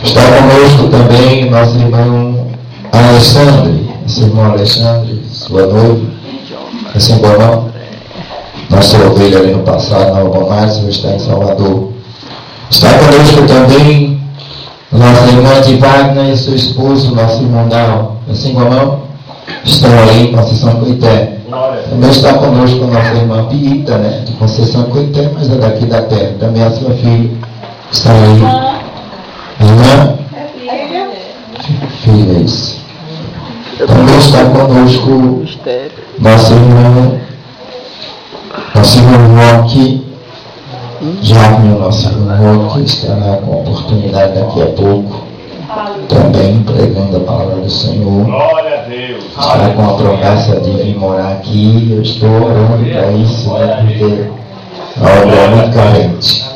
Está conosco também nosso irmão Alexandre, nosso irmão Alexandre, sua noiva, assim bom, nossa ovelha ali no passado, na Albomar, hoje está em Salvador. Está conosco também nossa irmã de Wagner e seu esposo, nosso irmão Dal, assim bom, estão ali em Conceição Coité. Também está conosco nossa irmã Piita, né, de Conceição Coité, mas é daqui da terra, também a sua filha está aí. Irmã? Filha, isso. Também está conosco nosso irmão Roque, Jaime, nosso irmão Roque, estará com a oportunidade daqui a pouco, também pregando a palavra do Senhor. Glória a Deus. Está com a promessa de vir morar aqui. Eu estou orando para isso, né, porque a obra é muito carente.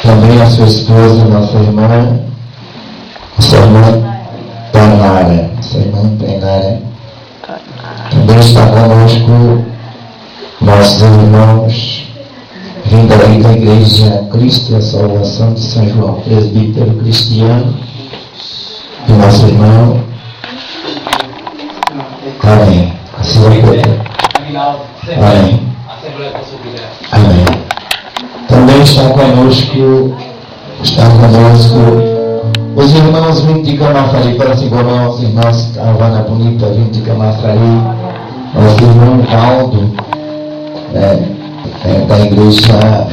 Também a sua esposa, nossa irmã Tainara, também está conosco nossos irmãos vindo aí da Igreja Cristo e a Salvação de São João, presbítero cristiano, e nosso irmão Amém. Assim vai poder. Amém. Amém. Também está conosco os irmãos vindo de Camaçari, para assim como os irmãos Havana Bonita vindo de Camaçari, nosso irmão Valdo, da igreja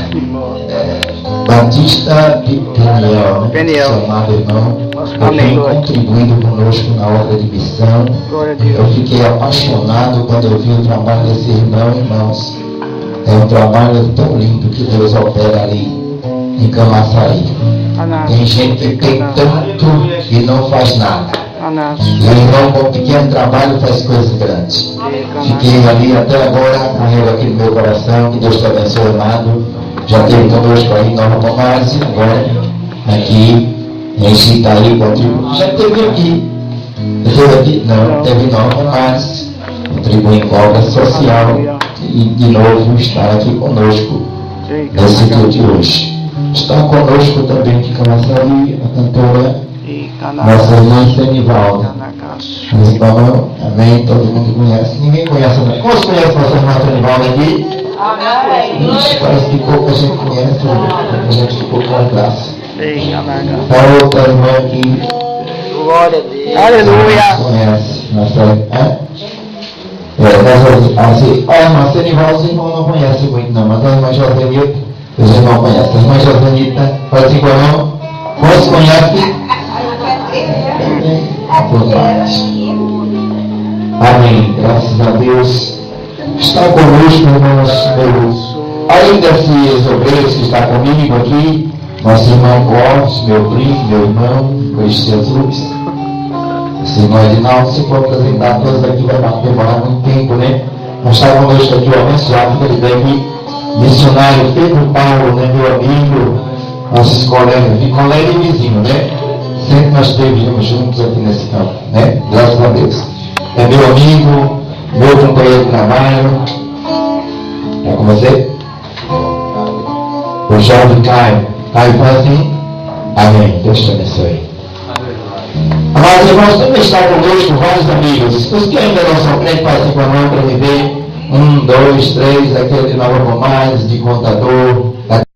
Batista de Peniel, seu amado irmão, também contribuindo conosco na obra de missão. Eu fiquei apaixonado quando eu vi o trabalho desse irmão, irmãos. É um trabalho tão lindo que Deus opera ali em Camaçari. Tem gente que tem tanto e não faz nada. E o irmão com um pequeno trabalho faz coisas grandes. Fiquei ali até agora, carrego aqui no meu coração, que Deus te abençoe, amado. Já teve conosco aí em Nova Pomaz, agora aqui em Chitaí, já teve aqui. Teve aqui? Não, teve em Nova Pomaz, contribui em obra social e de novo estar aqui conosco nesse dia de hoje. Está conosco também de Camaçari, a cantora, nossa irmã Senivalda. Amém, todo mundo conhece. Ninguém conhece, não. Quantos conhecem nossa irmã Senivalda aqui? Ixi, parece que pouca gente conhece, a gente ficou com a graça. A outra irmã aqui. Glória a Deus. Aleluia. Conhece, nossa a irmã Senivalda, os irmãos não conhecem muito, não, mas a irmã Josenita, os irmãos conhecem. A irmã Josenita, pode ser igual não? Quantos conhecem? Amém. Graças a Deus. Está conosco, irmãos meus. Ainda esses obreiros que está comigo aqui, nosso irmão Clóvis, meu primo, meu irmão, Cristo Jesus. Esse irmão Edinaldo, se for apresentar todos aqui, vai demorar muito tempo, né? Mas está conosco aqui o abençoado, que ele deve missionário Pedro Paulo, né, meu amigo, nossos colegas e vizinho, né? Sempre nós estivemos juntos aqui nesse campo, né? Graças a Deus. É meu amigo, meu companheiro de trabalho. É com você? O jovem Caio. Caio fala assim? Amém. Deus te abençoe. Amados irmãos, também está conosco vários amigos. Os que ainda não são crentes, participam não para viver. 1, 2, 3, aquele de Nova Pomaz, de Contador.